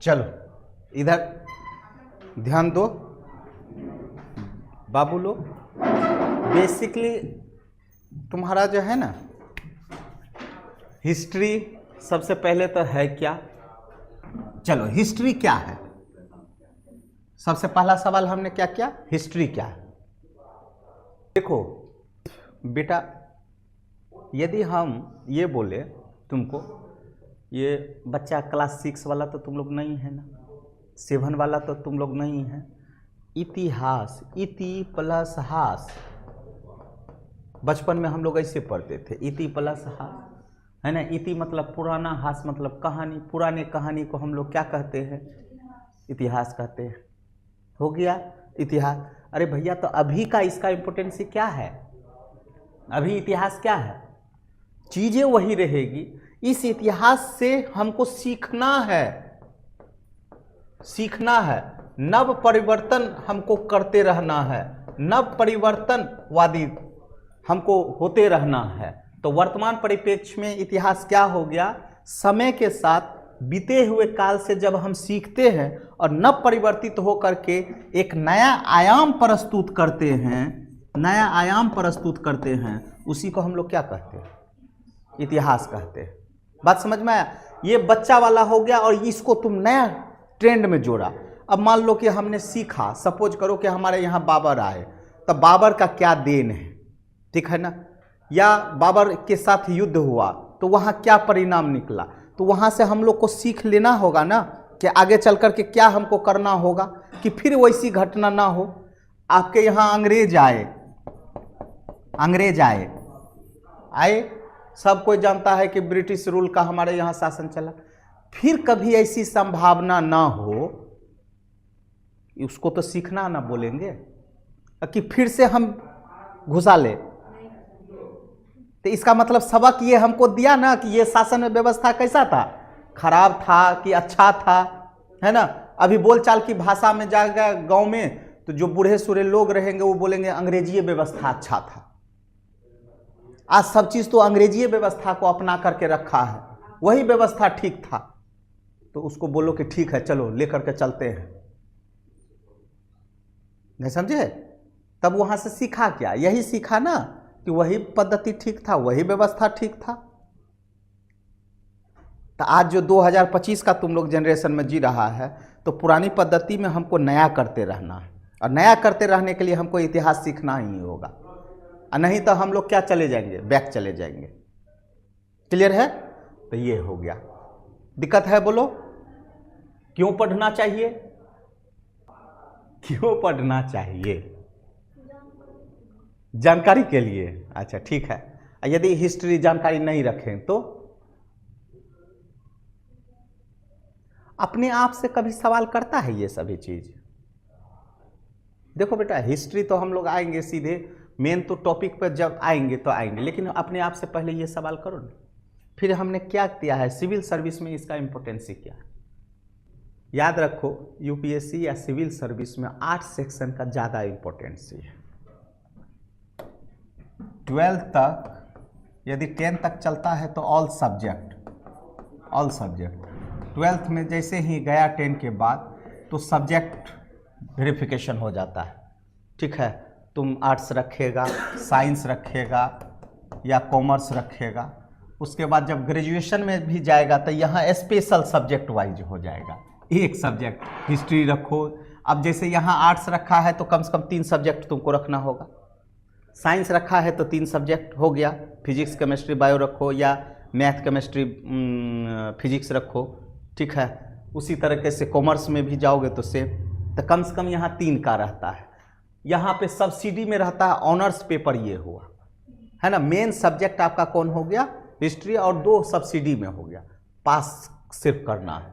चलो इधर ध्यान दो बाबू लोग। बेसिकली तुम्हारा जो है ना हिस्ट्री सबसे पहले तो है क्या। चलो हिस्ट्री क्या है, सबसे पहला सवाल हमने क्या किया, हिस्ट्री क्या है। देखो बेटा, यदि हम ये बोले तुमको, ये बच्चा क्लास 6 वाला तो तुम लोग नहीं है ना, 7 वाला तो तुम लोग नहीं है। इतिहास, इति प्लस हास, बचपन में हम लोग ऐसे पढ़ते थे, इति प्लस हास, है ना। इति मतलब पुराना, हास मतलब कहानी। पुराने कहानी को हम लोग क्या कहते हैं, इतिहास कहते हैं। हो गया इतिहास। अरे भैया, तो अभी का इसका इम्पोर्टेंस क्या है, अभी इतिहास क्या है, चीजें वही रहेगी। इस इतिहास से हमको सीखना है, सीखना है, नव परिवर्तन हमको करते रहना है, नव परिवर्तनवादी हमको होते रहना है। तो वर्तमान परिप्रेक्ष्य में इतिहास क्या हो गया, समय के साथ बीते हुए काल से जब हम सीखते हैं और नव परिवर्तित होकर के एक नया आयाम प्रस्तुत करते हैं, नया आयाम प्रस्तुत करते हैं, उसी को हम लोग क्या कहते हैं, इतिहास कहते हैं। बात समझ में आया। ये बच्चा वाला हो गया और इसको तुम नया ट्रेंड में जोड़ा। अब मान लो कि हमने सीखा, सपोज करो कि हमारे यहाँ बाबर आए, तब बाबर का क्या देन है, ठीक है ना, या बाबर के साथ युद्ध हुआ तो वहाँ क्या परिणाम निकला, तो वहाँ से हम लोग को सीख लेना होगा ना कि आगे चल कर के क्या हमको करना होगा कि फिर वैसी घटना ना हो। आपके यहाँ अंग्रेज आए, अंग्रेज आए, सब कोई जानता है कि ब्रिटिश रूल का हमारे यहाँ शासन चला, फिर कभी ऐसी संभावना ना हो, उसको तो सीखना ना बोलेंगे कि फिर से हम घुसा ले। तो इसका मतलब सबक ये हमको दिया ना कि ये शासन व्यवस्था कैसा था, खराब था कि अच्छा था, है ना। अभी बोलचाल की भाषा में जाएगा गांव में तो जो बूढ़े सूढ़े लोग रहेंगे वो बोलेंगे अंग्रेजीय व्यवस्था अच्छा था। आज सब चीज तो अंग्रेजीय व्यवस्था को अपना करके रखा है, वही व्यवस्था ठीक था, तो उसको बोलो कि ठीक है चलो लेकर के चलते हैं, नहीं समझे। तब वहां से सीखा क्या, यही सीखा ना कि वही पद्धति ठीक था, वही व्यवस्था ठीक था। तो आज जो 2025 का तुम लोग जनरेशन में जी रहा है, तो पुरानी पद्धति में हमको नया करते रहना है, और नया करते रहने के लिए हमको इतिहास सीखना ही होगा, और नहीं तो हम लोग क्या चले जाएंगे, बैक चले जाएंगे। क्लियर है। तो ये हो गया। दिक्कत है बोलो, क्यों पढ़ना चाहिए, क्यों पढ़ना चाहिए, जानकारी के लिए। अच्छा ठीक है। यदि हिस्ट्री जानकारी नहीं रखें तो अपने आप से कभी सवाल करता है ये सभी चीज। देखो बेटा, हिस्ट्री तो हम लोग आएंगे सीधे मेन तो टॉपिक पर जब आएंगे तो आएंगे, लेकिन अपने आप से पहले ये सवाल करो ना, फिर हमने क्या किया है सिविल सर्विस में, इसका इंपॉर्टेंस क्या है। याद रखो, यूपीएससी या सिविल सर्विस में 8 सेक्शन का ज़्यादा इंपॉर्टेंस है। 12 तक, यदि 10 तक चलता है तो all subject, all subject. 12th में जैसे ही गया 10 के बाद तो सब्जेक्ट वेरिफिकेशन हो जाता है, ठीक है। तुम आर्ट्स रखेगा, साइंस रखेगा या कॉमर्स रखेगा, उसके बाद जब ग्रेजुएशन में भी जाएगा तो यहाँ स्पेशल सब्जेक्ट वाइज हो जाएगा, एक सब्जेक्ट हिस्ट्री रखो। अब जैसे यहाँ आर्ट्स रखा है तो कम से कम 3 सब्जेक्ट तुमको रखना होगा, साइंस रखा है तो 3 सब्जेक्ट हो गया, फिजिक्स केमिस्ट्री बायो रखो या मैथ केमिस्ट्री फिजिक्स रखो, ठीक है। उसी तरीके से कॉमर्स में भी जाओगे तो सेम, तो कम से कम यहाँ 3 का रहता है। यहाँ पे सब्सिडी में रहता है ऑनर्स पेपर, ये हुआ है ना। मेन सब्जेक्ट आपका कौन हो गया, हिस्ट्री, और 2 सब्सिडी में हो गया, पास सिर्फ करना है।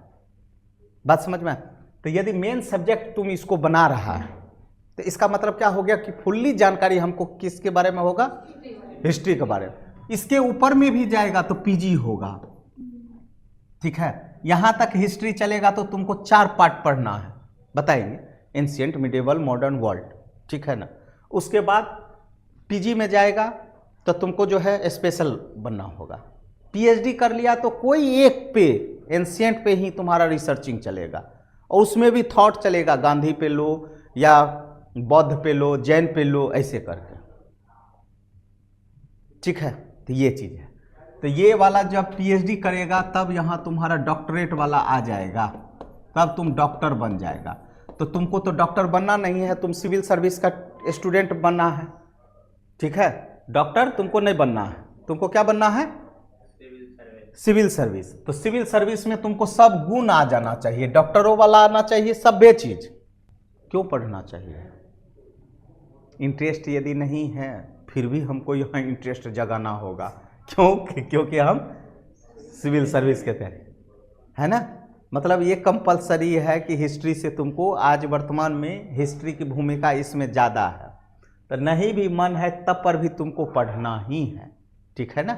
बात समझ में। तो यदि मेन सब्जेक्ट तुम इसको बना रहा है तो इसका मतलब क्या हो गया कि फुल्ली जानकारी हमको किसके बारे में होगा, हिस्ट्री के बारे में। इसके ऊपर में भी जाएगा तो पीजी होगा, ठीक है। यहां तक हिस्ट्री चलेगा तो तुमको 4 पार्ट पढ़ना है, बताएंगे, एंशिएंट, मिडिवल, मॉडर्न, वर्ल्ड, ठीक है ना। उसके बाद पीजी में जाएगा तो तुमको जो है स्पेशल बनना होगा। पीएचडी कर लिया तो कोई एक पे एंशिएंट पे ही तुम्हारा रिसर्चिंग चलेगा, और उसमें भी थॉट चलेगा, गांधी पे लो या बौद्ध पे लो, जैन पे लो, ऐसे करके। ठीक है, तो ये चीज़ है। तो ये वाला जब पीएचडी करेगा तब यहाँ तुम्हारा डॉक्टरेट वाला आ जाएगा, तब तुम डॉक्टर बन जाएगा। तो तुमको तो डॉक्टर बनना नहीं है, तुम सिविल सर्विस का स्टूडेंट बनना है। ठीक है, डॉक्टर तुमको नहीं बनना है, तुमको क्या बनना है? Civil service. तो सिविल सर्विस में तुमको सब गुण आ जाना चाहिए, डॉक्टरों वाला आना चाहिए, सभ्य चीज। क्यों पढ़ना चाहिए? इंटरेस्ट यदि नहीं है फिर भी हमको यहाँ इंटरेस्ट जगाना होगा। क्यों? क्योंकि हम सिविल सर्विस के तहत, है ना। मतलब ये कंपलसरी है कि हिस्ट्री से तुमको, आज वर्तमान में हिस्ट्री की भूमिका इसमें ज़्यादा है, तो नहीं भी मन है तब पर भी तुमको पढ़ना ही है। ठीक है ना,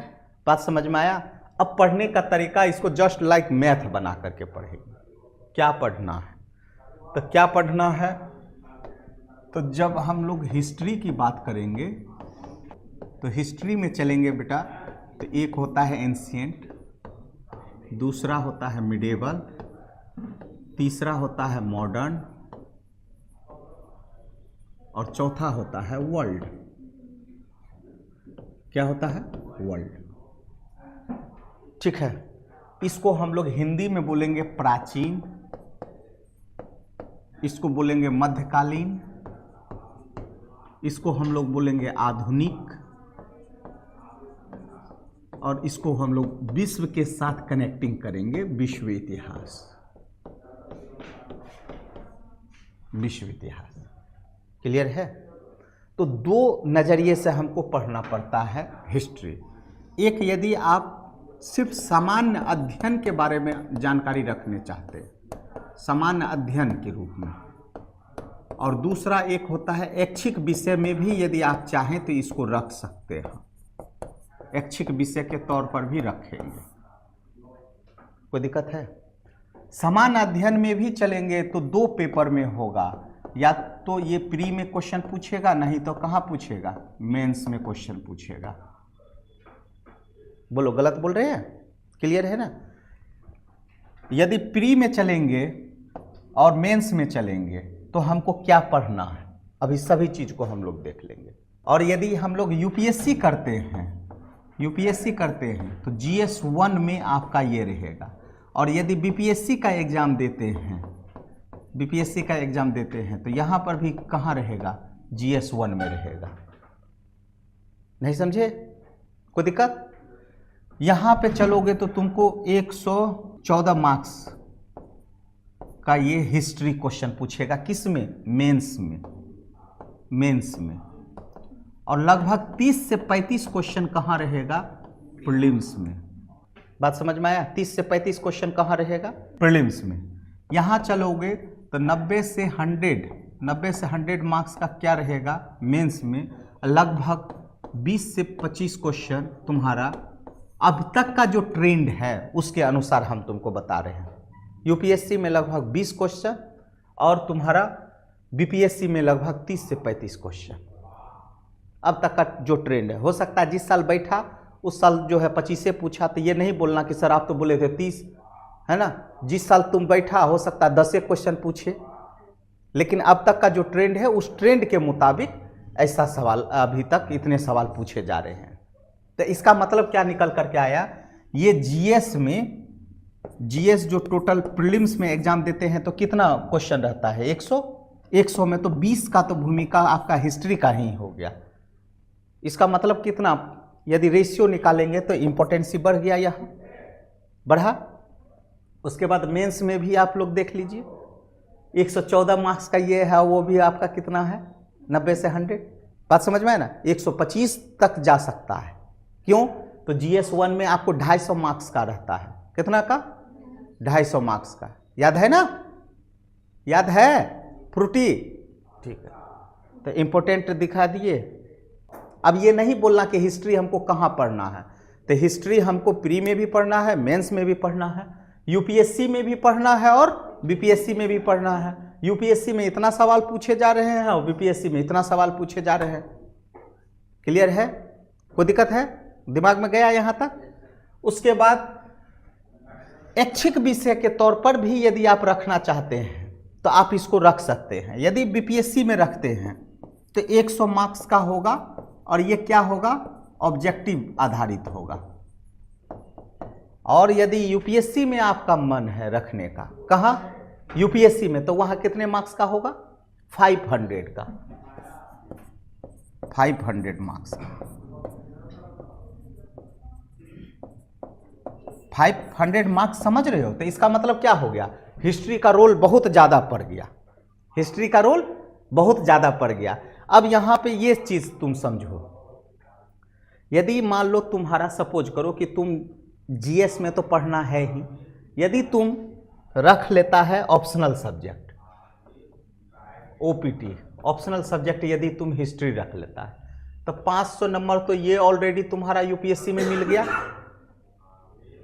बात समझ में आया? अब पढ़ने का तरीका इसको जस्ट लाइक मैथ बना करके पढ़ेंगे। क्या पढ़ना है? तो क्या पढ़ना है, तो जब हम लोग हिस्ट्री की बात करेंगे तो हिस्ट्री में चलेंगे बेटा, तो एक होता है एंशिएंट, दूसरा होता है मिडेवल, तीसरा होता है मॉडर्न, और चौथा होता है वर्ल्ड। क्या होता है? वर्ल्ड। ठीक है, इसको हम लोग हिंदी में बोलेंगे प्राचीन, इसको बोलेंगे मध्यकालीन, इसको हम लोग बोलेंगे आधुनिक, और इसको हम लोग विश्व के साथ कनेक्टिंग करेंगे, विश्व इतिहास। विश्व इतिहास क्लियर है? तो दो नज़रिए से हमको पढ़ना पड़ता है हिस्ट्री। एक, यदि आप सिर्फ सामान्य अध्ययन के बारे में जानकारी रखने चाहते हैं, सामान्य अध्ययन के रूप में, और दूसरा एक होता है ऐच्छिक विषय में भी यदि आप चाहें तो इसको रख सकते हैं, ऐच्छिक विषय के तौर पर भी रखेंगे, कोई दिक्कत है? सामान्य अध्ययन में भी चलेंगे तो दो पेपर में होगा, या तो ये प्री में क्वेश्चन पूछेगा, नहीं तो कहाँ पूछेगा? मेंस में क्वेश्चन पूछेगा। बोलो, गलत बोल रहे हैं? क्लियर है ना? यदि प्री में चलेंगे और मेंस में चलेंगे तो हमको क्या पढ़ना है, अभी सभी चीज को हम लोग देख लेंगे। और यदि हम लोग यूपीएससी करते हैं तो जीएस 1 में आपका ये रहेगा, और यदि बीपीएससी का एग्जाम देते हैं तो यहाँ पर भी कहाँ रहेगा? जीएस 1 में रहेगा। नहीं समझे? कोई दिक्कत? यहाँ पे चलोगे तो तुमको 114 मार्क्स का ये हिस्ट्री क्वेश्चन पूछेगा। किस में? मेंस में। और लगभग 30 से 35 क्वेश्चन कहाँ रहेगा? प्रीलिम्स में। बात समझ में आया? 30 से 35 क्वेश्चन कहाँ रहेगा? प्रीलिम्स में। यहाँ चलोगे तो 90 से 100 मार्क्स का क्या रहेगा? मेंस में। लगभग 20 से 25 क्वेश्चन तुम्हारा अब तक का जो ट्रेंड है उसके अनुसार हम तुमको बता रहे हैं। यूपीएससी में लगभग 20 क्वेश्चन और तुम्हारा बीपीएससी में लगभग 30 से 35 क्वेश्चन अब तक का जो ट्रेंड है। हो सकता है जिस साल बैठा उस साल जो है 25 से पूछा, तो ये नहीं बोलना कि सर आप तो बोले थे 30, है ना। जिस साल तुम बैठा हो सकता है 10 क्वेश्चन पूछे, लेकिन अब तक का जो ट्रेंड है उस ट्रेंड के मुताबिक ऐसा सवाल अभी तक इतने सवाल पूछे जा रहे हैं। तो इसका मतलब क्या निकल करके आया? ये जीएस जो टोटल प्रीलिम्स में एग्जाम देते हैं तो कितना क्वेश्चन रहता है? 100 में तो 20 का तो भूमिका आपका हिस्ट्री का ही हो गया। इसका मतलब कितना, यदि रेशियो निकालेंगे तो इम्पोर्टेंसी बढ़ गया, यहाँ बढ़ा। उसके बाद मेंस में भी आप लोग देख लीजिए 114 मार्क्स का ये है, वो भी आपका कितना है? 90 से 100। बात समझ में है ना? 125 तक जा सकता है। क्यों? तो जीएस 1 में आपको 250 मार्क्स का रहता है। कितना का? 250 मार्क्स का। याद है ना? याद है फ्रूटी? ठीक है, तो इम्पोर्टेंट दिखा दिए। अब ये नहीं बोलना कि हिस्ट्री हमको कहाँ पढ़ना है, तो हिस्ट्री हमको प्री में भी पढ़ना है, मेंस में भी पढ़ना है, यूपीएससी में भी पढ़ना है और बीपीएससी में भी पढ़ना है। यूपीएससी में इतना सवाल पूछे जा रहे हैं और बीपीएससी में इतना सवाल पूछे जा रहे हैं। क्लियर है? कोई दिक्कत है? दिमाग में गया यहाँ तक? उसके बाद ऐच्छिक विषय के तौर पर भी यदि आप रखना चाहते हैं तो आप इसको रख सकते हैं। यदि बीपीएससी में रखते हैं तो 100 मार्क्स का होगा और ये क्या होगा, ऑब्जेक्टिव आधारित होगा। और यदि यूपीएससी में आपका मन है रखने का, कहाँ, यूपीएससी में, तो वहाँ कितने मार्क्स का होगा, 500 का, 500 मार्क्स का। 500 मार्क्स समझ रहे हो? तो इसका मतलब क्या हो गया, हिस्ट्री का रोल बहुत ज़्यादा पड़ गया, हिस्ट्री का रोल बहुत ज़्यादा पड़ गया। अब यहाँ पे ये चीज़ तुम समझो, यदि मान लो तुम्हारा, सपोज करो कि तुम जीएस में तो पढ़ना है ही, यदि तुम रख लेता है optional subject, OPT optional subject, यदि तुम हिस्ट्री रख लेता है तो 500 नंबर तो ये ऑलरेडी तुम्हारा यूपीएससी में मिल गया,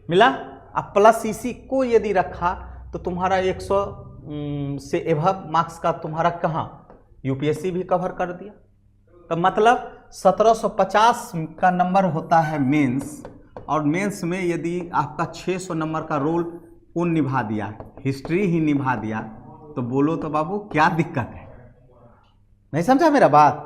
मिला। अब प्लस इसी को यदि रखा तो तुम्हारा 100 से एभव मार्क्स का तुम्हारा कहाँ, यूपीएससी भी कवर कर दिया। तो मतलब 1750 का नंबर होता है मेंस, और मेंस में यदि आपका 600 नंबर का रोल कौन निभा दिया, हिस्ट्री ही निभा दिया, तो बोलो तो बाबू क्या दिक्कत है? नहीं समझा मेरा बात?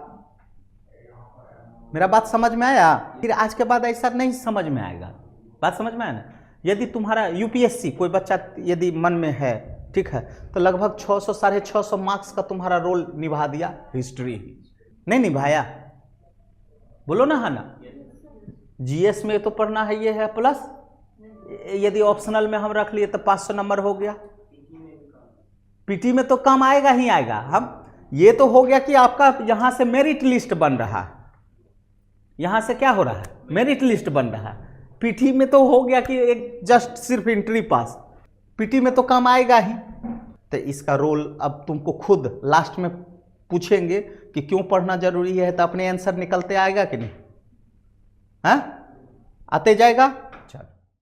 मेरा बात समझ में आया? फिर आज के बाद ऐसा नहीं समझ में आएगा, बात समझ में आया ना? यदि तुम्हारा यूपीएससी कोई बच्चा यदि मन में है, ठीक है, तो लगभग 600 650 मार्क्स का तुम्हारा रोल निभा दिया, हिस्ट्री ही नहीं निभाया, बोलो ना, है ना? जीएस में तो पढ़ना है, ये है प्लस, यदि ऑप्शनल में हम रख लिए तो 500 नंबर हो गया। पीटी में तो कम आएगा ही आएगा। हम ये तो हो गया कि आपका यहां से मेरिट लिस्ट बन रहा है, यहां से क्या हो रहा है, मेरिट लिस्ट बन रहा है। पीटी में तो हो गया कि एक जस्ट सिर्फ एंट्री पास, पीटी में तो कम आएगा ही। तो इसका रोल अब तुमको खुद लास्ट में पूछेंगे कि क्यों पढ़ना जरूरी है, तो अपने आंसर निकलते आएगा कि नहीं? हाँ, आते जाएगा।